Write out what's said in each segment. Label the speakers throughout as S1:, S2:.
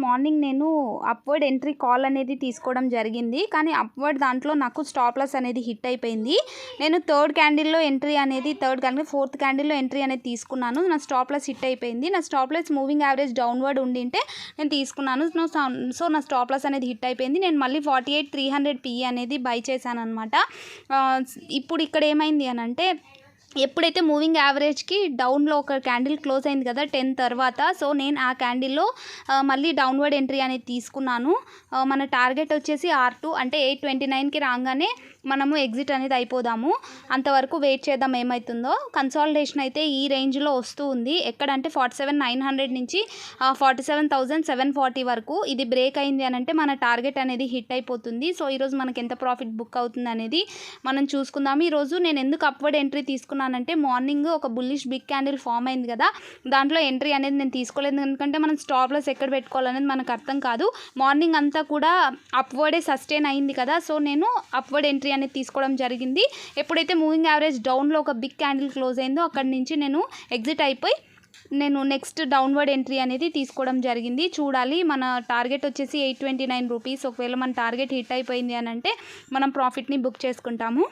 S1: Morning నేను upward entry call అనేది తీసుకోవడం జరిగింది. కానీ అప్వర్డ్ దాంట్లో నాకు స్టాప్ లాస్ అనేది హిట్ అయిపోయింది. నేను థర్డ్ క్యాండిల్లో ఫోర్త్ క్యాండిల్లో ఎంట్రీ అనేది తీసుకున్నాను. నా స్టాప్ లాస్ హిట్ అయిపోయింది. నా stop loss moving average downward ఉండింటే నేను తీసుకున్నాను. సో నా స్టాప్ లాస్ అనేది హిట్ అయిపోయింది. నేను మళ్ళీ 48,300 PE అనేది బై చేశాను అనమాట. ఇప్పుడు ఇక్కడ ఏమైంది అని అంటే, ఎప్పుడైతే మూవింగ్ యావరేజ్కి డౌన్లో ఒక క్యాండిల్ క్లోజ్ అయింది కదా 10 తర్వాత, సో నేను ఆ క్యాండిల్లో మళ్ళీ డౌన్వర్డ్ ఎంట్రీ అనేది తీసుకున్నాను. మన టార్గెట్ వచ్చేసి R2 అంటే 829కి రాగానే మనము ఎగ్జిట్ అనేది అయిపోదాము. అంతవరకు వెయిట్ చేద్దాం ఏమవుతుందో. కన్సాలిడేషన్ అయితే ఈ రేంజ్లో వస్తూ ఉంది. ఎక్కడంటే 47,900 నుంచి 47,740 వరకు ఇది బ్రేక్ అయింది అని అంటే మన టార్గెట్ అనేది హిట్ అయిపోతుంది. సో ఈరోజు మనకి ఎంత ప్రాఫిట్ బుక్ అవుతుంది అనేది మనం చూసుకుందాము. ఈరోజు నేను ఎందుకు అప్వర్డ్ ఎంట్రీ తీసుకున్నానంటే, మార్నింగ్ ఒక బుల్లిష్ బిగ్ క్యాండిల్ ఫామ్ అయింది కదా, దాంట్లో ఎంట్రీ అనేది నేను తీసుకోలేదు. ఎందుకంటే మనం స్టాప్ లాస్ ఎక్కడ పెట్టుకోవాలనేది మనకు అర్థం కాదు. మార్నింగ్ అంతా కూడా అప్వర్డే సస్టైన్ అయింది కదా, సో నేను అప్వర్డ్ ఎంట్రీ అనేది తీసుకోవడం జరిగింది. ఎప్పుడైతే మూవింగ్ యావరేజ్ డౌన్లో ఒక బిగ్ క్యాండిల్ క్లోజ్ అయిందో అక్కడి నుంచి నేను ఎగ్జిట్ అయిపోయి నేను నెక్స్ట్ డౌన్వర్డ్ ఎంట్రీ అనేది తీసుకోవడం జరిగింది. చూడాలి, మన టార్గెట్ వచ్చేసి 829 రూపీస్. ఒకవేళ మన టార్గెట్ హిట్ అయిపోయింది అని అంటే మనం ప్రాఫిట్ని బుక్ చేసుకుంటాము.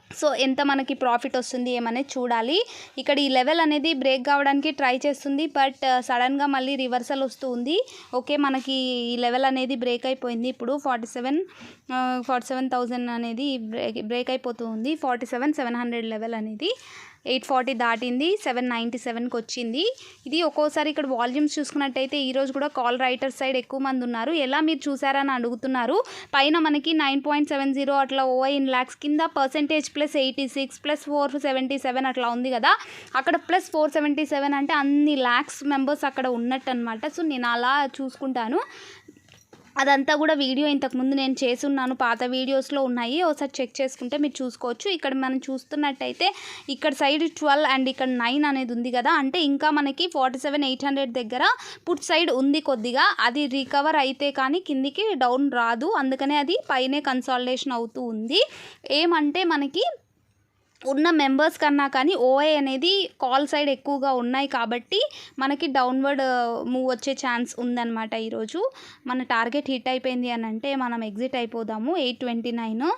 S1: సో ఎంత మనకి ప్రాఫిట్ వస్తుంది ఏమనేది చూడాలి. ఇక్కడ ఈ లెవెల్ అనేది బ్రేక్ కావడానికి ట్రై చేస్తుంది, బట్ సడన్గా మళ్ళీ రివర్సల్ వస్తూ ఉంది. ఓకే, మనకి ఈ లెవెల్ అనేది బ్రేక్ అయిపోయింది. ఇప్పుడు 47,000 అనేది బ్రేక్ అయిపోతూ ఉంది. 47,700 లెవెల్ అనేది 840 దాటింది, 797కి వచ్చింది. ఇది ఒక్కోసారి ఇక్కడ వాల్యూమ్స్ చూసుకున్నట్టయితే ఈరోజు కూడా కాల్ రైటర్ సైడ్ ఎక్కువ మంది ఉన్నారు. ఎలా మీరు చూసారని అడుగుతున్నారు. పైన మనకి 9.70 అట్లా ఓఐ ఇన్ ల్యాక్స్, కింద పర్సెంటేజ్ +86 +477 అట్లా ఉంది కదా, అక్కడ +477 అంటే అన్ని ల్యాక్స్ మెంబర్స్ అక్కడ ఉన్నట్టు అనమాట. సో నేను అలా చూసుకుంటాను. అదంతా కూడా వీడియో ఇంతకుముందు నేను చేసున్నాను, పాత వీడియోస్లో ఉన్నాయి, ఒకసారి చెక్ చేసుకుంటే మీరు చూసుకోవచ్చు. ఇక్కడ మనం చూస్తున్నట్టయితే ఇక్కడ సైడ్ 12 అండ్ ఇక్కడ 9 అనేది ఉంది కదా, అంటే ఇంకా మనకి 47,800 దగ్గర పుట్ సైడ్ ఉంది కొద్దిగా. అది రికవర్ అయితే కానీ కిందికి డౌన్ రాదు, అందుకనే అది పైనే కన్సాలిడేషన్ అవుతూ ఉంది. ఏమంటే మనకి ఉన్న మెంబర్స్ కన్నా కానీ ఓఐ అనేది కాల్ సైడ్ ఎక్కువగా ఉన్నాయి కాబట్టి మనకి డౌన్వర్డ్ మూవ్ వచ్చే ఛాన్స్ ఉందన్నమాట. ఈరోజు మన టార్గెట్ హిట్ అయిపోయింది అని అంటే మనం ఎగ్జిట్ అయిపోదాము. 829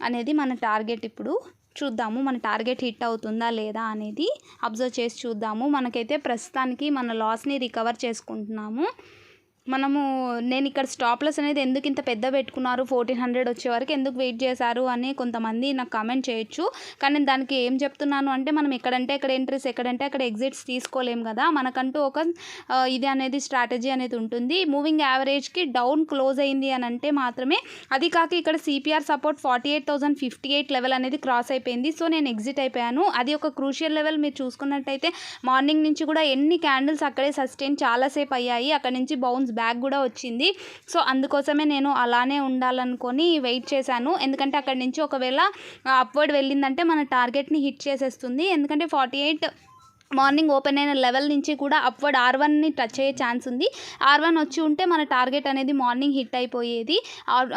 S1: అనేది మన టార్గెట్. ఇప్పుడు చూద్దాము మన టార్గెట్ హిట్ అవుతుందా లేదా అనేది అబ్జర్వ్ చేసి చూద్దాము. మనకైతే ప్రస్తుతానికి మన లాస్ని రికవర్ చేసుకుంటున్నాము. నేను ఇక్కడ స్టాప్ లాస్ అనేది ఎందుకు ఇంత పెద్ద పెట్టుకున్నారు, 1400 వచ్చే వరకు ఎందుకు వెయిట్ చేశారు అని కొంతమంది నాకు కామెంట్ చేయొచ్చు. కానీ నేను దానికి ఏం చెప్తున్నాను అంటే, మనం ఎక్కడంటే అక్కడ ఎంట్రీస్, ఎక్కడంటే అక్కడ ఎగ్జిట్స్ తీసుకోలేము కదా. మనకంటూ ఒక ఇది అనేది స్ట్రాటజీ అనేది ఉంటుంది. మూవింగ్ యావరేజ్కి డౌన్ క్లోజ్ అయింది అని అంటే మాత్రమే, అది కాక ఇక్కడ సిపిఆర్ సపోర్ట్ 48,058 లెవెల్ అనేది క్రాస్ అయిపోయింది. సో నేను ఎగ్జిట్ అయిపోయాను. అది ఒక క్రూషియల్ లెవెల్. మీరు చూసుకున్నట్టయితే మార్నింగ్ నుంచి కూడా ఎన్ని క్యాండిల్స్ అక్కడే సస్టైన్ చాలాసేపు అయ్యాయి, అక్కడ నుంచి బౌన్స్ బ్యాక్ కూడా వచ్చింది. సో అందుకోసమే నేను అలానే ఉండాలనుకొని వెయిట్ చేశాను. ఎందుకంటే అక్కడి నుంచి ఒకవేళ అప్వర్డ్ వెళ్ళిందంటే మన టార్గెట్ని హిట్ చేసేస్తుంది. ఎందుకంటే 48 మార్నింగ్ ఓపెన్ అయిన లెవెల్ నుంచి కూడా అప్వర్డ్ R1ని టచ్ అయ్యే ఛాన్స్ ఉంది. R1 వచ్చి ఉంటే మన టార్గెట్ అనేది మార్నింగ్ హిట్ అయిపోయేది.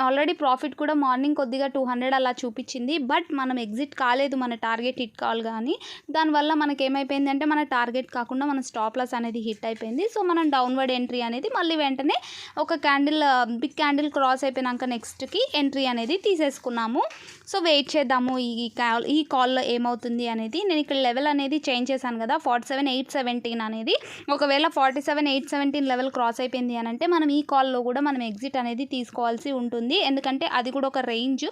S1: ఆల్రెడీ ప్రాఫిట్ కూడా మార్నింగ్ కొద్దిగా 200 అలా చూపించింది, బట్ మనం ఎగ్జిట్ కాలేదు, మన టార్గెట్ హిట్ కావాలి. కానీ దానివల్ల మనకి ఏమైపోయింది అంటే మన టార్గెట్ కాకుండా మన స్టాప్ లాస్ అనేది హిట్ అయిపోయింది. సో మనం డౌన్వర్డ్ ఎంట్రీ అనేది మళ్ళీ వెంటనే ఒక బిగ్ క్యాండిల్ క్రాస్ అయిపోయినాక నెక్స్ట్కి ఎంట్రీ అనేది తీసేసుకున్నాము. సో వెయిట్ చేద్దాము ఈ కాల్లో ఏమవుతుంది అనేది. నేను ఇక్కడ లెవెల్ అనేది చేంజ్ చేశాను కదా, 47,817 అనేది. ఒకవేళ 47,817 లెవెల్ క్రాస్ అయిపోయింది అని అంటే మనం ఈ కాల్లో కూడా మనం ఎగ్జిట్ అనేది తీసుకోవాల్సి ఉంటుంది. ఎందుకంటే అది కూడా ఒక రేంజ్.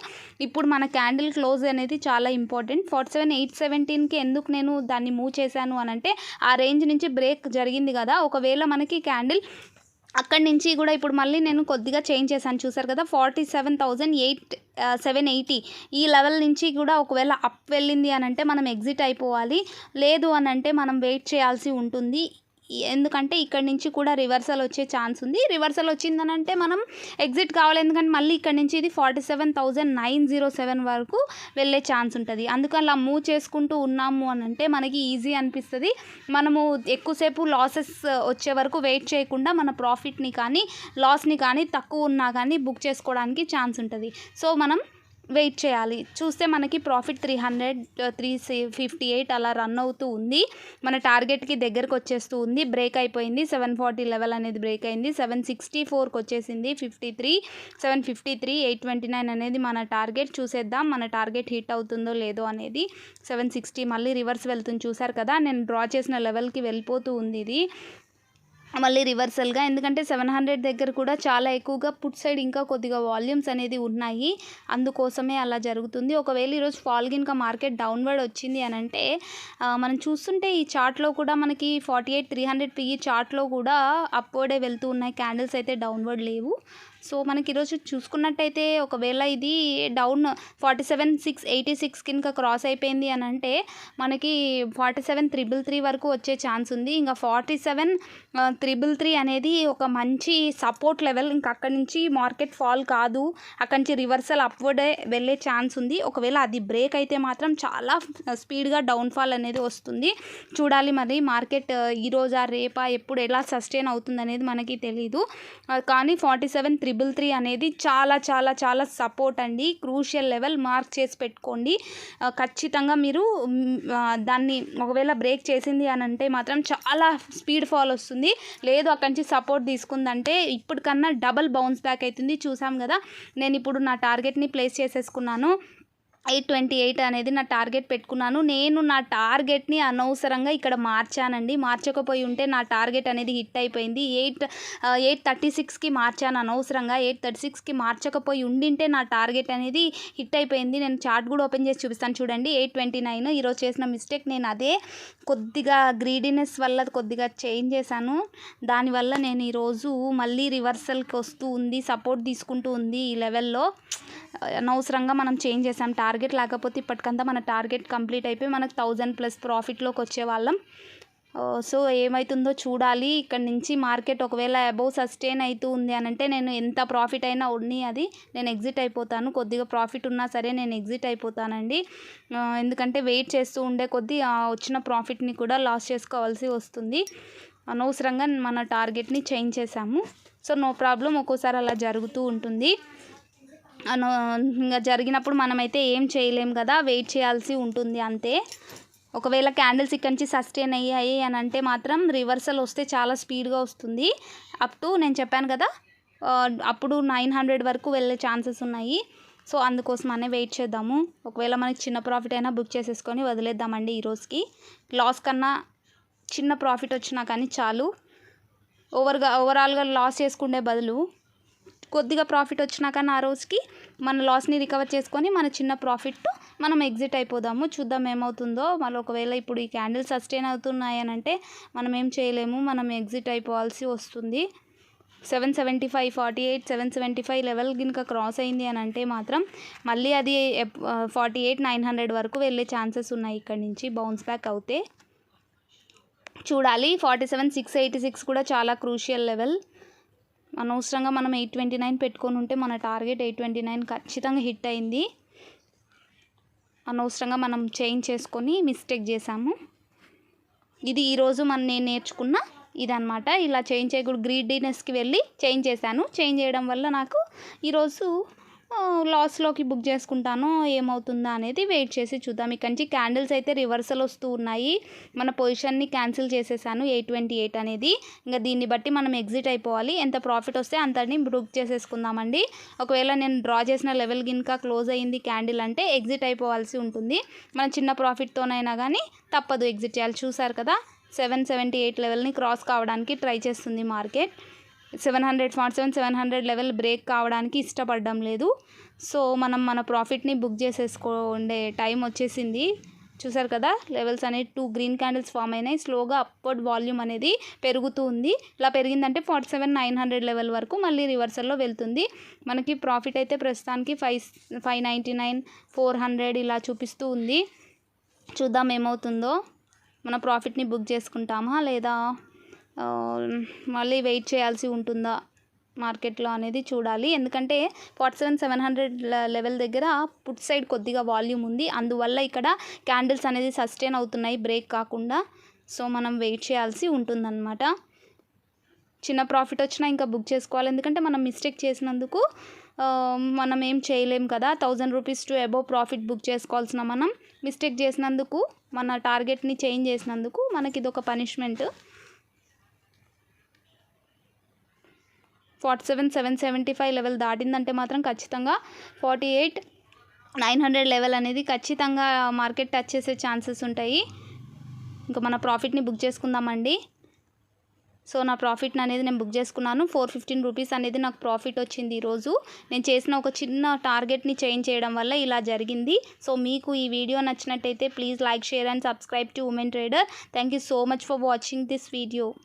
S1: ఇప్పుడు మన క్యాండిల్ క్లోజ్ అనేది చాలా ఇంపార్టెంట్. 47,817కి ఎందుకు నేను దాన్ని మూవ్ చేశాను అని అంటే, ఆ రేంజ్ నుంచి బ్రేక్ జరిగింది కదా, ఒకవేళ మనకి క్యాండిల్ అక్కడి నుంచి కూడా ఇప్పుడు మళ్ళీ నేను కొద్దిగా చేంజ్ చేశాను, చూసారు కదా, 47,780 ఈ లెవెల్ నుంచి కూడా ఒకవేళ అప్ వెళ్ళింది అని అంటే మనం ఎగ్జిట్ అయిపోవాలి. లేదు అని అంటే మనం వెయిట్ చేయాల్సి ఉంటుంది. ఎందుకంటే ఇక్కడ నుంచి కూడా రివర్సల్ వచ్చే ఛాన్స్ ఉంది. రివర్సల్ వచ్చిందని అంటే మనం ఎగ్జిట్ కావాలి. ఎందుకంటే మళ్ళీ ఇక్కడ నుంచి ఇది 47,907 వరకు వెళ్ళే ఛాన్స్ ఉంటుంది. అందుకని అలా మూవ్ చేసుకుంటూ ఉన్నాము అని అంటే మనకి ఈజీ అనిపిస్తుంది. మనము ఎక్కువసేపు లాసెస్ వచ్చే వరకు వెయిట్ చేయకుండా మన ప్రాఫిట్ని కానీ లాస్ని కానీ తక్కువ ఉన్నా కానీ బుక్ చేసుకోవడానికి ఛాన్స్ ఉంటుంది. సో మనం వెయిట్ చేయాలి. చూస్తే మనకి ప్రాఫిట్ 358 అలా రన్ అవుతూ ఉంది. మన టార్గెట్కి దగ్గరకు వచ్చేస్తూ ఉంది. బ్రేక్ అయిపోయింది. 740 లెవెల్ అనేది బ్రేక్ అయింది. 764కి వచ్చేసింది. 753 829 అనేది మన టార్గెట్. చూసేద్దాం మన టార్గెట్ హిట్ అవుతుందో లేదో అనేది. 760 మళ్ళీ రివర్స్ వెళ్తుంది. చూసారు కదా, నేను డ్రా చేసిన లెవెల్కి వెళ్ళిపోతూ ఉంది ఇది మళ్ళీ రివర్సల్గా. ఎందుకంటే 700 దగ్గర కూడా చాలా ఎక్కువగా పుట్ సైడ్ ఇంకా కొద్దిగా వాల్యూమ్స్ అనేది ఉన్నాయి, అందుకోసమే అలా జరుగుతుంది. ఒకవేళ ఈరోజు ఫాల్ గిన్క మార్కెట్ డౌన్వర్డ్ వచ్చింది అని అంటే మనం చూస్తుంటే ఈ చార్ట్లో కూడా మనకి 48,300 PE చార్ట్లో కూడా అప్వర్డే వెళ్తూ ఉన్నాయి. క్యాండిల్స్ అయితే డౌన్వర్డ్ లేవు. సో మనకి ఈరోజు చూసుకున్నట్టయితే ఒకవేళ ఇది డౌన్ 47,686 కింద క్రాస్ అయిపోయింది అని అంటే మనకి 47,333 వరకు వచ్చే ఛాన్స్ ఉంది. ఇంకా 47,333 అనేది ఒక మంచి సపోర్ట్ లెవెల్. ఇంకా అక్కడి నుంచి మార్కెట్ ఫాల్ కాదు, అక్కడి నుంచి రివర్సల్ అప్వర్డే వెళ్ళే ఛాన్స్ ఉంది. ఒకవేళ అది బ్రేక్ అయితే మాత్రం చాలా స్పీడ్గా డౌన్ఫాల్ అనేది వస్తుంది. చూడాలి మరి మార్కెట్ ఈరోజా రేపా ఎప్పుడు ఎలా సస్టైన్ అవుతుంది అనేది మనకి తెలీదు. కానీ 47,333 అనేది చాలా చాలా చాలా సపోర్ట్ అండి. క్రూషియల్ లెవెల్ మార్క్ చేసి పెట్టుకోండి. ఖచ్చితంగా మీరు దాన్ని ఒకవేళ బ్రేక్ చేసింది అని అంటే మాత్రం చాలా స్పీడ్ ఫాల్ వస్తుంది. లేదు అక్కడి నుంచి సపోర్ట్ తీసుకుందంటే ఇప్పటికన్నా డబల్ బౌన్స్ బ్యాక్ అవుతుంది. చూసాం కదా, నేను ఇప్పుడు నా టార్గెట్ని ప్లేస్ చేసేసుకున్నాను. 828 అనేది నా టార్గెట్ పెట్టుకున్నాను. నేను నా టార్గెట్ని అనవసరంగా ఇక్కడ మార్చానండి. మార్చకపోయి ఉంటే నా టార్గెట్ అనేది హిట్ అయిపోయింది. 836కి మార్చాను అనవసరంగా. 836కి మార్చకపోయి ఉండింటే నా టార్గెట్ అనేది హిట్ అయిపోయింది. నేను చార్ట్ కూడా ఓపెన్ చేసి చూపిస్తాను చూడండి. 829 ఈరోజు చేసిన మిస్టేక్. నేను అదే కొద్దిగా గ్రీడీనెస్ వల్ల కొద్దిగా చేంజ్ చేశాను. దానివల్ల నేను ఈరోజు మళ్ళీ రివర్సల్కి వస్తూ ఉంది, సపోర్ట్ తీసుకుంటూ ఉంది ఈ లెవెల్లో. అనవసరంగా మనం చేంజ్ చేసాం. టార్గెట్ లేకపోతే ఇప్పటికంతా మన టార్గెట్ కంప్లీట్ అయిపోయి మనకు 1000+ ప్రాఫిట్లోకి వచ్చేవాళ్ళం. సో ఏమవుతుందో చూడాలి. ఇక్కడ నుంచి మార్కెట్ ఒకవేళ అబౌవ్ సస్టైన్ అవుతూ ఉంది అని అంటే నేను ఎంత ప్రాఫిట్ అయినా ఉన్ని అది నేను ఎగ్జిట్ అయిపోతాను. కొద్దిగా ప్రాఫిట్ ఉన్నా సరే నేను ఎగ్జిట్ అయిపోతానండి. ఎందుకంటే వెయిట్ చేస్తూ ఉండే కొద్దీ వచ్చిన ప్రాఫిట్ని కూడా లాస్ చేసుకోవాల్సి వస్తుంది. అనవసరంగా మన టార్గెట్ని చేంజ్ చేసాము. సో నో ప్రాబ్లం, ఒక్కోసారి అలా జరుగుతూ ఉంటుంది. ఇంకా జరిగినప్పుడు మనమైతే ఏం చేయలేము కదా, వెయిట్ చేయాల్సి ఉంటుంది అంతే. ఒకవేళ క్యాండిల్స్ ఇక్కడి నుంచి సస్టైన్ అయ్యాయి అని అంటే మాత్రం రివర్సల్ వస్తే చాలా స్పీడ్గా వస్తుంది. అప్ టు నేను చెప్పాను కదా, అప్పుడు 900 వరకు వెళ్ళే ఛాన్సెస్ ఉన్నాయి. సో అందుకోసమనే వెయిట్ చేద్దాము. ఒకవేళ మనకి చిన్న ప్రాఫిట్ అయినా బుక్ చేసేసుకొని వదిలేద్దామండి. ఈరోజుకి లాస్ కన్నా చిన్న ప్రాఫిట్ వచ్చినా కానీ చాలు. ఓవరాల్గా లాస్ చేసుకునే బదులు కొద్దిగా ప్రాఫిట్ వచ్చినా కానీ ఆ రోజుకి మన లాస్ని రికవర్ చేసుకొని మన చిన్న ప్రాఫిట్ మనం ఎగ్జిట్ అయిపోదాము. చూద్దాం ఏమవుతుందో. మళ్ళీ ఒకవేళ ఇప్పుడు ఈ క్యాండిల్ సస్టైన్ అవుతున్నాయి అని అంటే మనం ఏం చేయలేము, మనం ఎగ్జిట్ అయిపోవాల్సి వస్తుంది. 775 48 775 లెవెల్ కనుక క్రాస్ అయింది అని అంటే మాత్రం మళ్ళీ అది 48,900 వరకు వెళ్ళే ఛాన్సెస్ ఉన్నాయి. ఇక్కడి నుంచి బౌన్స్ బ్యాక్ అవుతే చూడాలి. 47,686 కూడా చాలా క్రూషియల్ లెవెల్. అనవసరంగా మనం 829 పెట్టుకొని ఉంటే మన టార్గెట్ 829 ఖచ్చితంగా హిట్ అయింది. అనవసరంగా మనం చేంజ్ చేసుకొని మిస్టేక్ చేసాము. ఇది ఈరోజు నేను నేర్చుకున్న ఇదనమాట. ఇలా చేంజ్ చేయకూడదు. గ్రీడీనెస్కి వెళ్ళి చేంజ్ చేశాను. చేంజ్ చేయడం వల్ల నాకు ఈరోజు లాస్లోకి బుక్ చేసుకుంటాను. ఏమవుతుందా అనేది వెయిట్ చేసి చూద్దాం. ఇక్కడి నుంచి క్యాండిల్స్ అయితే రివర్సల్ వస్తూ ఉన్నాయి. మన పొజిషన్ని క్యాన్సిల్ చేసేసాను 828 అనేది. ఇంకా దీన్ని బట్టి మనం ఎగ్జిట్ అయిపోవాలి. ఎంత ప్రాఫిట్ వస్తే అంతని బుక్ చేసేసుకుందామండి. ఒకవేళ నేను డ్రా చేసిన లెవెల్ గినక క్లోజ్ అయ్యింది క్యాండిల్ అంటే ఎగ్జిట్ అయిపోవాల్సి ఉంటుంది. మన చిన్న ప్రాఫిట్తోనైనా కానీ తప్పదు, ఎగ్జిట్ చేయాలి. చూసారు కదా, 778 లెవెల్ని క్రాస్ కావడానికి ట్రై చేస్తుంది మార్కెట్. 700 లెవెల్ బ్రేక్ కావడానికి ఇష్టపడడం లేదు. సో మనం మన ప్రాఫిట్ని బుక్ చేసేసుకోండే టైం వచ్చేసింది. చూసారు కదా, లెవెల్స్ అనేవి 2 గ్రీన్ క్యాండిల్స్ ఫామ్ అయినాయి. స్లోగా అప్వర్డ్ వాల్యూమ్ అనేది పెరుగుతూ ఉంది. ఇలా పెరిగిందంటే 47,900 లెవెల్ వరకు మళ్ళీ రివర్సల్లో వెళ్తుంది. మనకి ప్రాఫిట్ అయితే ప్రస్తుతానికి 599 400 ఇలా చూపిస్తూ ఉంది. చూద్దాం ఏమవుతుందో. మన ప్రాఫిట్ని బుక్ చేసుకుంటామా లేదా మళ్ళీ వెయిట్ చేయాల్సి ఉంటుందా మార్కెట్లో అనేది చూడాలి. ఎందుకంటే 47,700 లెవెల్ దగ్గర పుట్ సైడ్ కొద్దిగా వాల్యూమ్ ఉంది. అందువల్ల ఇక్కడ క్యాండిల్స్ అనేది సస్టైన్ అవుతున్నాయి బ్రేక్ కాకుండా. సో మనం వెయిట్ చేయాల్సి ఉంటుందన్నమాట. చిన్న ప్రాఫిట్ వచ్చినా ఇంకా బుక్ చేసుకోవాలి, ఎందుకంటే మనం మిస్టేక్ చేసినందుకు మనం ఏం చేయలేం కదా. 1000 rupees to above profit book చేసుకోవాల్సిన మనం మిస్టేక్ చేసినందుకు, మన టార్గెట్ని చేంజ్ చేసినందుకు మనకి ఇది ఒక పనిష్మెంట్. 47,775 లెవెల్ దాటిందంటే మాత్రం ఖచ్చితంగా 48,900 లెవెల్ అనేది ఖచ్చితంగా మార్కెట్ టచ్ చేసే ఛాన్సెస్ ఉంటాయి. ఇంకా మన ప్రాఫిట్ని బుక్ చేసుకుందామండి. సో నా ప్రాఫిట్ని అనేది నేను బుక్ చేసుకున్నాను. 415 రూపీస్ అనేది నాకు ప్రాఫిట్ వచ్చింది ఈరోజు. నేను చేసిన ఒక చిన్న టార్గెట్ని చేంజ్ చేయడం వల్ల ఇలా జరిగింది. సో మీకు ఈ వీడియో నచ్చినట్టయితే please like, share and subscribe to women trader. Thank you so much for watching this video.